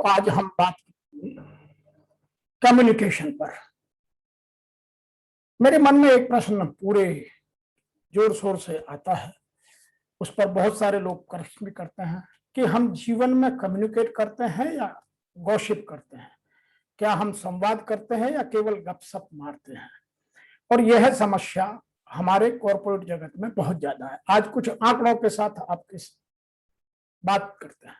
आज हम बात कम्युनिकेशन पर। मेरे मन में एक प्रश्न पूरे जोर शोर से आता है, उस पर बहुत सारे लोग प्रश्न भी करते हैं कि हम जीवन में कम्युनिकेट करते हैं या गॉसिप करते हैं, क्या हम संवाद करते हैं या केवल गपशप मारते हैं। और यह समस्या हमारे कॉर्पोरेट जगत में बहुत ज्यादा है। आज कुछ आंकड़ों के साथ आपकी बात करते हैं।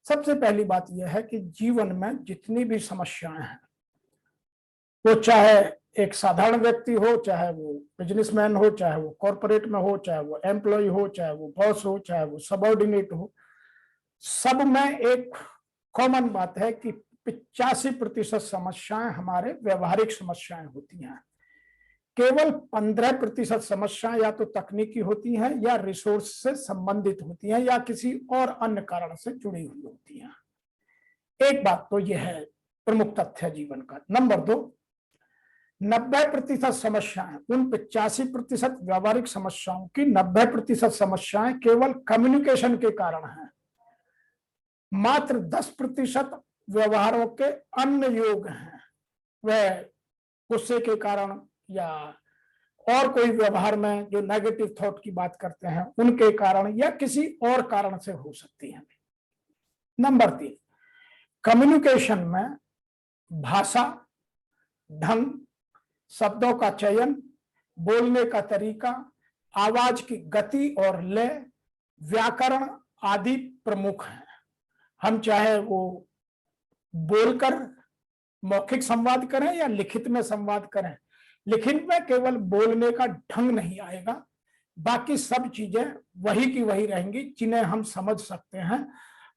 सबसे पहली बात यह है कि जीवन में जितनी भी समस्याएं हैं, वो चाहे एक साधारण व्यक्ति हो, चाहे वो बिजनेसमैन हो, चाहे वो कॉर्पोरेट में हो, चाहे वो एम्प्लॉय हो, चाहे वो बॉस हो, चाहे वो सबऑर्डिनेट हो, सब में एक कॉमन बात है कि 85% समस्याएं हमारे व्यवहारिक समस्याएं होती हैं। केवल 15% समस्याएं या तो तकनीकी होती हैं या रिसोर्स से संबंधित होती हैं या किसी और अन्य कारण से जुड़ी हुई होती हैं। एक बात तो यह है प्रमुख तथ्य जीवन का। नंबर 2, 90% समस्याएं, उन 85% व्यवहारिक समस्याओं की 90% समस्याएं केवल कम्युनिकेशन के कारण हैं। मात्र 10% व्यवहारों के अन्य योग हैं, वह गुस्से के कारण या और कोई व्यवहार में जो नेगेटिव थॉट की बात करते हैं उनके कारण या किसी और कारण से हो सकती है। नंबर 3, कम्युनिकेशन में भाषा, ढंग, शब्दों का चयन, बोलने का तरीका, आवाज की गति और लय, व्याकरण आदि प्रमुख हैं। हम चाहे वो बोलकर मौखिक संवाद करें या लिखित में संवाद करें, लिखित में केवल बोलने का ढंग नहीं आएगा, बाकी सब चीजें वही की वही रहेंगी जिन्हें हम समझ सकते हैं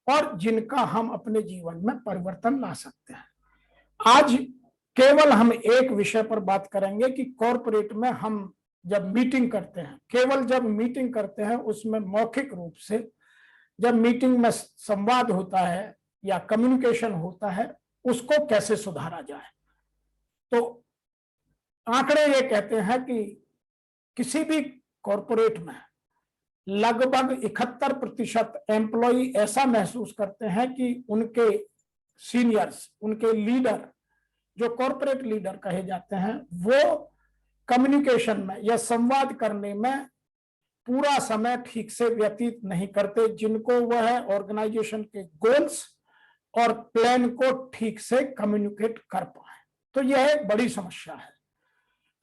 और जिनका हम अपने जीवन में परिवर्तन ला सकते हैं। आज केवल हम एक विषय पर बात करेंगे कि कॉर्पोरेट में हम जब मीटिंग करते हैं, केवल जब मीटिंग करते हैं उसमें मौखिक रूप से जब मीटिंग में संवाद होता है या कम्युनिकेशन होता है, उसको कैसे सुधारा जाए। तो आंकड़े ये कहते हैं कि किसी भी कॉर्पोरेट में लगभग 71% एम्प्लॉय ऐसा महसूस करते हैं कि उनके सीनियर्स, उनके लीडर, जो कॉर्पोरेट लीडर कहे जाते हैं, वो कम्युनिकेशन में या संवाद करने में पूरा समय ठीक से व्यतीत नहीं करते, जिनको वह ऑर्गेनाइजेशन के गोल्स और प्लान को ठीक से कम्युनिकेट कर पाए। तो यह एक बड़ी समस्या है।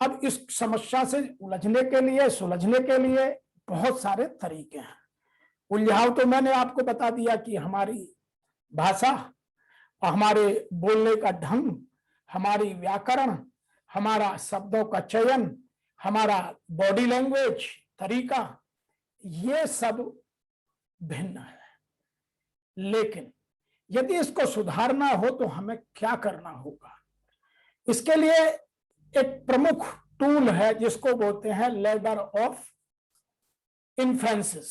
अब इस समस्या से उलझने के लिए, सुलझने के लिए बहुत सारे तरीके हैं। उलझाव तो मैंने आपको बता दिया कि हमारी भाषा, हमारे बोलने का ढंग, हमारी व्याकरण, हमारा शब्दों का चयन, हमारा बॉडी लैंग्वेज तरीका, ये सब भिन्न है। लेकिन यदि इसको सुधारना हो तो हमें क्या करना होगा? इसके लिए एक प्रमुख टूल है जिसको बोलते हैं लैडर ऑफ इन्फ्लुएंसेस।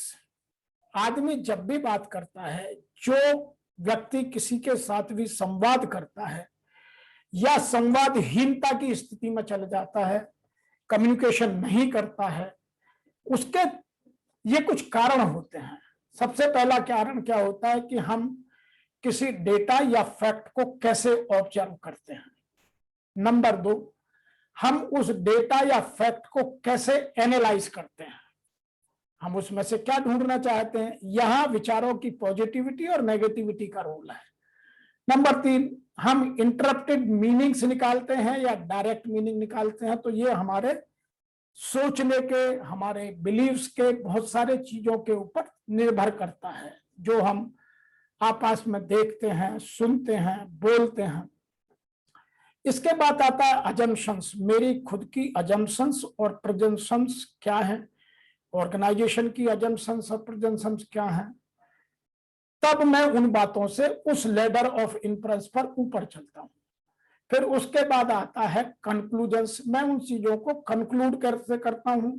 आदमी जब भी बात करता है, जो व्यक्ति किसी के साथ भी संवाद करता है या संवादहीनता की स्थिति में चल जाता है, कम्युनिकेशन नहीं करता है, उसके ये कुछ कारण होते हैं। सबसे पहला कारण क्या होता है कि हम किसी डेटा या फैक्ट को कैसे ऑब्जर्व करते हैं। नंबर 2, हम उस डेटा या फैक्ट को कैसे एनालाइज करते हैं, हम उसमें से क्या ढूंढना चाहते हैं। यहां विचारों की पॉजिटिविटी और नेगेटिविटी का रोल है। नंबर 3, हम इंटरप्टेड मीनिंग्स निकालते हैं या डायरेक्ट मीनिंग निकालते हैं। तो ये हमारे सोचने के, हमारे बिलीव्स के बहुत सारे चीजों के ऊपर निर्भर करता है, जो हम आपस में देखते हैं, सुनते हैं, बोलते हैं। इसके बाद आता है अजम्पशंस, मेरी खुद की अजम्पशंस और प्रेजम्पशंस क्या है, ऑर्गेनाइजेशन की अजम्पशंस और प्रेजम्पशंस क्या हैं। तब मैं उन बातों से उस लेडर ऑफ इन्फ्लुएंस पर ऊपर चलता हूं। फिर उसके बाद आता है कंक्लूजन्स। मैं उन चीजों को कंक्लूड कैसे करता हूं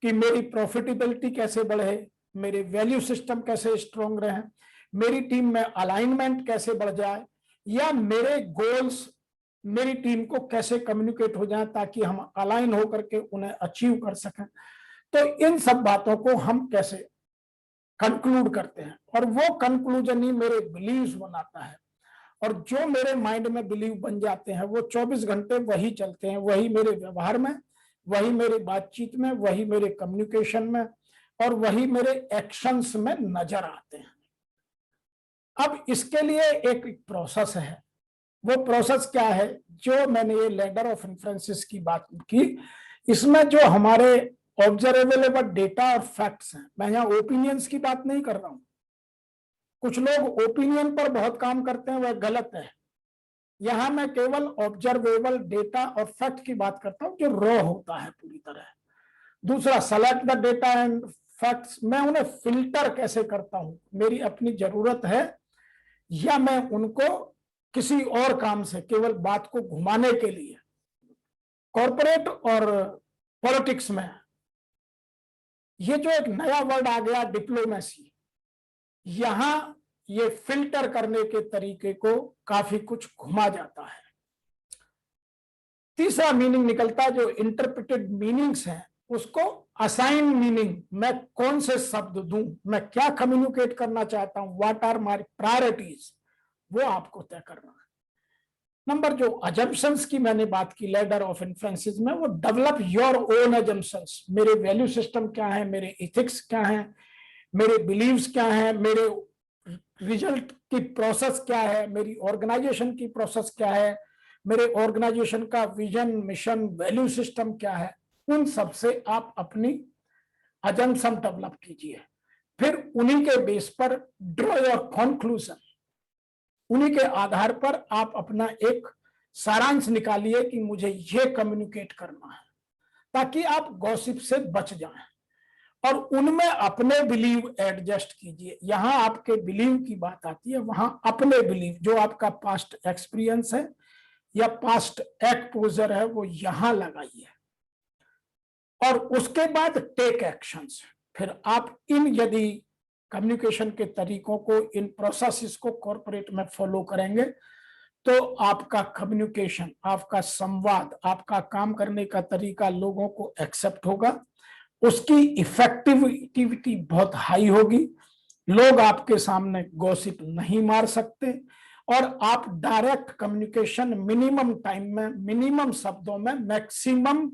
कि मेरी प्रॉफिटेबिलिटी कैसे बढ़े, मेरे वैल्यू सिस्टम कैसे स्ट्रांग रहे, मेरी टीम में अलाइनमेंट कैसे बढ़ जाए, या मेरे गोल्स मेरी टीम को कैसे कम्युनिकेट हो जाए ताकि हम अलाइन होकर के उन्हें अचीव कर सकें। तो इन सब बातों को हम कैसे कंक्लूड करते हैं, और वो कंक्लूजन ही मेरे बिलीव्स बनाता है। और जो मेरे माइंड में बिलीव बन जाते हैं वो 24 घंटे वही चलते हैं, वही मेरे व्यवहार में, वही मेरी बातचीत में, वही मेरे कम्युनिकेशन में, और वही मेरे एक्शंस में नजर आते हैं। अब इसके लिए एक प्रोसेस है। वो प्रोसेस क्या है? जो मैंने ये लैडर ऑफ इन्फ्रेंसेस की बात की, इसमें जो हमारे ऑब्जर्वेबल डेटा और फैक्ट्स हैं, मैं यहाँ ओपिनियंस की बात नहीं कर रहा हूं। कुछ लोग ओपिनियन पर बहुत काम करते हैं, वह गलत है। यहां मैं केवल ऑब्जर्वेबल डेटा और फैक्ट की बात करता हूं जो रॉ होता है पूरी तरह। दूसरा, select the data and facts, मैं उन्हें फिल्टर कैसे करता हूं, मेरी अपनी जरूरत है या मैं उनको किसी और काम से केवल बात को घुमाने के लिए। कॉर्पोरेट और पॉलिटिक्स में ये जो एक नया वर्ड आ गया डिप्लोमेसी, यहां ये फिल्टर करने के तरीके को काफी कुछ घुमा जाता है। तीसरा मीनिंग निकलता है, जो इंटरप्रेटेड मीनिंग्स हैं उसको असाइन मीनिंग, मैं कौन से शब्द दूं, मैं क्या कम्युनिकेट करना चाहता हूं, व्हाट आर माय प्रायोरिटीज, वो आपको तय करना है। नंबर जो अजम्पशंस की मैंने बात की लैडर ऑफ इन्फ्लुएंसेस में, वो डेवलप योर ओन अजम्पशंस, मेरे वैल्यू सिस्टम क्या है, मेरे इथिक्स क्या है, मेरे बिलीव्स क्या है, मेरे रिजल्ट की प्रोसेस क्या है, मेरी ऑर्गेनाइजेशन की प्रोसेस क्या है, मेरे ऑर्गेनाइजेशन का विजन, मिशन, वैल्यू सिस्टम क्या है, उन सब से आप अपनी अजम्पशन डेवलप कीजिए। फिर उन्हीं के बेस पर ड्रॉ योर कंक्लूजन, उन्हीं के आधार पर आप अपना एक सारांश निकालिए कि मुझे ये कम्युनिकेट करना है, ताकि आप गॉसिप से बच जाएं और उनमें अपने बिलीव एडजस्ट कीजिए। यहां आपके बिलीव की बात आती है, वहां अपने बिलीव, जो आपका पास्ट एक्सपीरियंस है या पास्ट एक्सपोजर है, वो यहां लगाइए। और उसके बाद टेक एक्शंस। फिर आप इन यदि कम्युनिकेशन के तरीकों को, इन प्रोसेसेस को कॉर्पोरेट में फॉलो करेंगे तो आपका कम्युनिकेशन, आपका संवाद, आपका काम करने का तरीका लोगों को एक्सेप्ट होगा, उसकी इफेक्टिविटी बहुत हाई होगी, लोग आपके सामने गॉसिप नहीं मार सकते, और आप डायरेक्ट कम्युनिकेशन मिनिमम टाइम में, मिनिमम शब्दों में, मैक्सिमम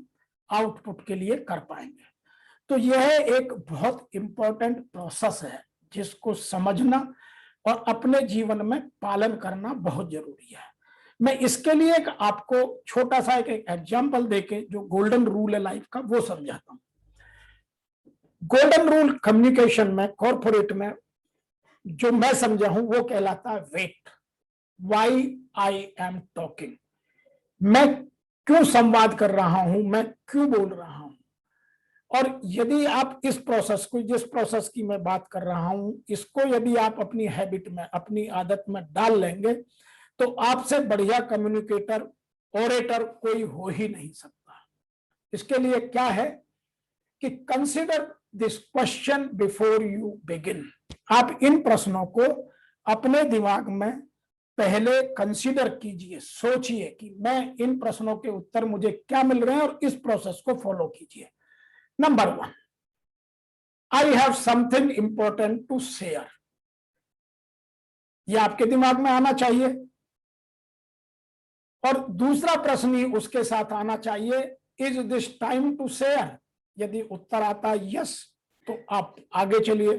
आउटपुट के लिए कर पाएंगे। तो यह एक बहुत इंपॉर्टेंट प्रोसेस है जिसको समझना और अपने जीवन में पालन करना बहुत जरूरी है। मैं इसके लिए एक आपको छोटा सा एक एग्जांपल देके, जो गोल्डन रूल है लाइफ का, वो समझाता हूं। गोल्डन रूल कम्युनिकेशन में, कॉर्पोरेट में, जो मैं समझा हूं वो कहलाता है wait. Why I am talking, मैं क्यों संवाद कर रहा हूं, मैं क्यों बोल रहा हूं। और यदि आप इस प्रोसेस को, जिस प्रोसेस की मैं बात कर रहा हूं, इसको यदि आप अपनी हैबिट में, अपनी आदत में डाल लेंगे तो आपसे बढ़िया कम्युनिकेटर, ओरेटर कोई हो ही नहीं सकता। इसके लिए क्या है कि consider this question before you begin. आप इन प्रश्नों को अपने दिमाग में पहले कंसीडर कीजिए, सोचिए कि मैं इन प्रश्नों के उत्तर मुझे क्या मिल रहे हैं, और इस प्रोसेस को फॉलो कीजिए। Number 1, I have something important to share, यह आपके दिमाग में आना चाहिए। और दूसरा प्रश्न ही उसके साथ आना चाहिए, is this time to share. यदि उत्तर आता है यस तो आप आगे चलिए,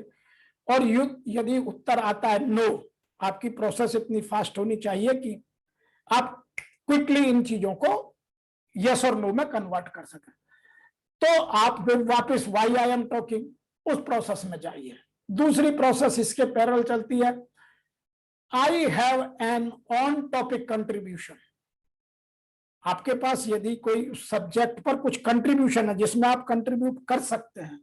और यदि उत्तर आता है नो, आपकी प्रोसेस इतनी फास्ट होनी चाहिए कि आप क्विकली इन चीजों को यस और नो में कन्वर्ट कर सकें। तो आप फिर वापस वाई आई एम टॉकिंग उस प्रोसेस में जाइए। दूसरी प्रोसेस इसके पैरेलल चलती है, I have an on topic contribution. आपके पास यदि कोई सब्जेक्ट पर कुछ कंट्रीब्यूशन है जिसमें आप कंट्रीब्यूट कर सकते हैं,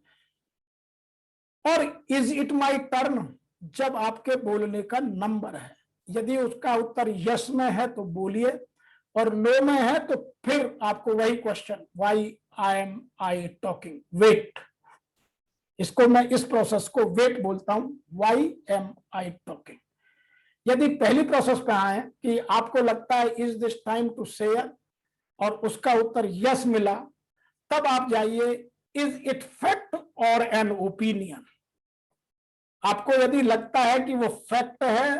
और इज इट माई टर्न, जब आपके बोलने का नंबर है, यदि उसका उत्तर यस में है तो बोलिए, और नो में है तो फिर आपको वही question, why I am I talking, wait. इसको मैं, इस प्रोसेस को वेट बोलता हूं, व्हाई एम आई टॉकिंग। यदि पहली प्रोसेस पे आए कि आपको लगता है is this time to share, और उसका उत्तर यस मिला, तब आप जाइए, is it fact or an opinion. आपको यदि लगता है कि वो फैक्ट है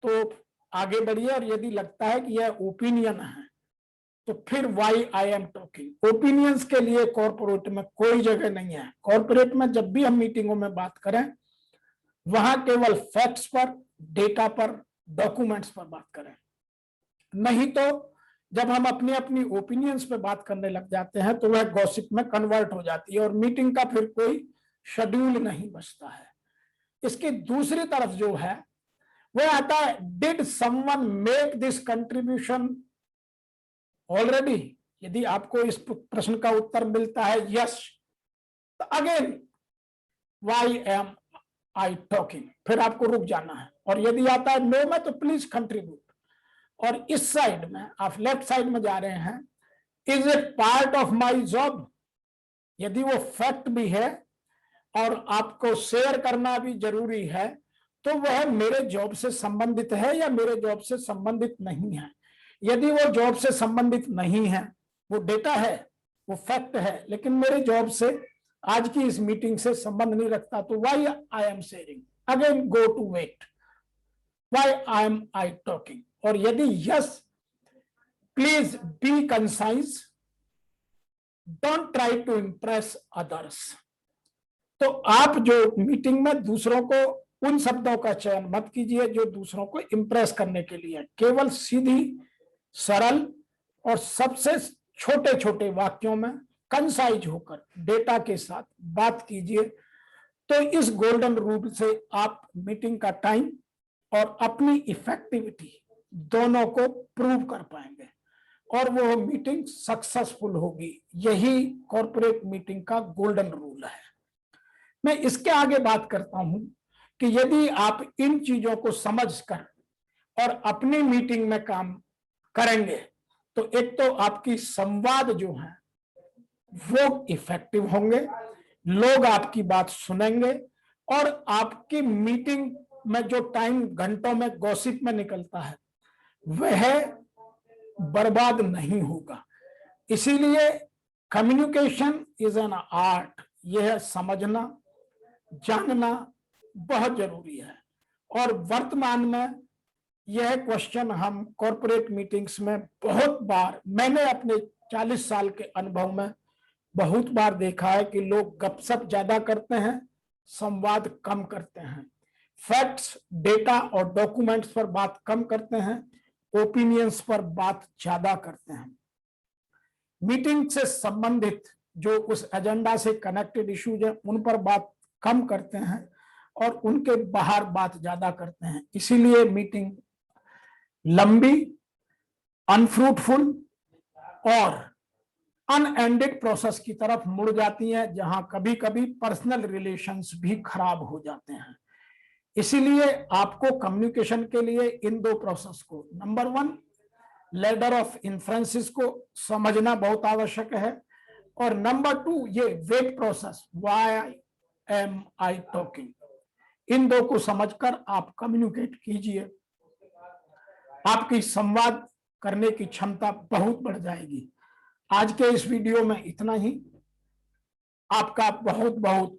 तो आगे बढ़िए, और यदि लगता है कि यह ओपिनियन है तो फिर why I am talking. Opinions के लिए कॉर्पोरेट में कोई जगह नहीं है। कॉर्पोरेट में जब भी हम मीटिंगों में बात करें वहां केवल फैक्ट्स पर, डेटा पर, डॉक्यूमेंट्स पर बात करें। नहीं तो जब हम अपनी अपनी ओपिनियंस पे बात करने लग जाते हैं तो वह गॉसिप में कन्वर्ट हो जाती है और मीटिंग का फिर कोई शेड्यूल नहीं बचता है। इसकी दूसरी तरफ जो है वह आता है, did someone make this contribution already. यदि आपको इस प्रश्न का उत्तर मिलता है यस, तो again why am I talking, फिर आपको रुक जाना है। और यदि आता है नो में, तो प्लीज कंट्रीब्यूट। और इस साइड में आप लेफ्ट साइड में जा रहे हैं, is it part of my job. यदि वो फैक्ट भी है और आपको शेयर करना भी जरूरी है तो वह मेरे जॉब से संबंधित है या मेरे जॉब से संबंधित नहीं है। यदि वो जॉब से संबंधित नहीं है, वो डेटा है, वो फैक्ट है, लेकिन मेरे जॉब से आज की इस मीटिंग से संबंध नहीं रखता, तो why I am sharing. Again go to wait, why I am I talking. और यदि yes, please be concise, don't try to impress others. तो आप जो मीटिंग में दूसरों को उन शब्दों का चयन मत कीजिए जो दूसरों को इंप्रेस करने के लिए। केवल सीधी, सरल और सबसे छोटे छोटे वाक्यों में कंसाइज होकर डेटा के साथ बात कीजिए। तो इस गोल्डन रूल से आप मीटिंग का टाइम और अपनी इफेक्टिविटी दोनों को प्रूव कर पाएंगे और वो मीटिंग सक्सेसफुल होगी। यही कॉर्पोरेट मीटिंग का गोल्डन रूल है। मैं इसके आगे बात करता हूं कि यदि आप इन चीजों को समझकर और अपनी मीटिंग में काम करेंगे तो एक तो आपकी संवाद जो है वो इफेक्टिव होंगे, लोग आपकी बात सुनेंगे और आपकी मीटिंग में जो टाइम घंटों में गॉसिप में निकलता है वह बर्बाद नहीं होगा। इसीलिए कम्युनिकेशन इज एन आर्ट। यह समझना, जानना बहुत जरूरी है। और वर्तमान में यह क्वेश्चन हम कॉर्पोरेट मीटिंग्स में बहुत बार, मैंने अपने 40 साल के अनुभव में बहुत बार देखा है कि लोग गपशप ज्यादा करते हैं, संवाद कम करते हैं, फैक्ट्स, डेटा और डॉक्यूमेंट्स पर बात कम करते हैं, ओपिनियंस पर बात ज्यादा करते हैं। मीटिंग से संबंधित जो उस एजेंडा से कनेक्टेड इश्यूज है उन पर बात कम करते हैं और उनके बाहर बात ज्यादा करते हैं। इसीलिए मीटिंग लंबी, अनफ्रूटफुल और अनएंडेड प्रोसेस की तरफ मुड़ जाती है, जहां कभी कभी पर्सनल रिलेशंस भी खराब हो जाते हैं। इसीलिए आपको कम्युनिकेशन के लिए इन दो प्रोसेस को, नंबर 1 लेडर ऑफ इन्फ्रेंसिस को समझना बहुत आवश्यक है और नंबर 2 ये wet process, why am I talking. इन दो को समझकर आप कम्युनिकेट कीजिए, आपकी संवाद करने की क्षमता बहुत बढ़ जाएगी। आज के इस वीडियो में इतना ही। आपका बहुत बहुत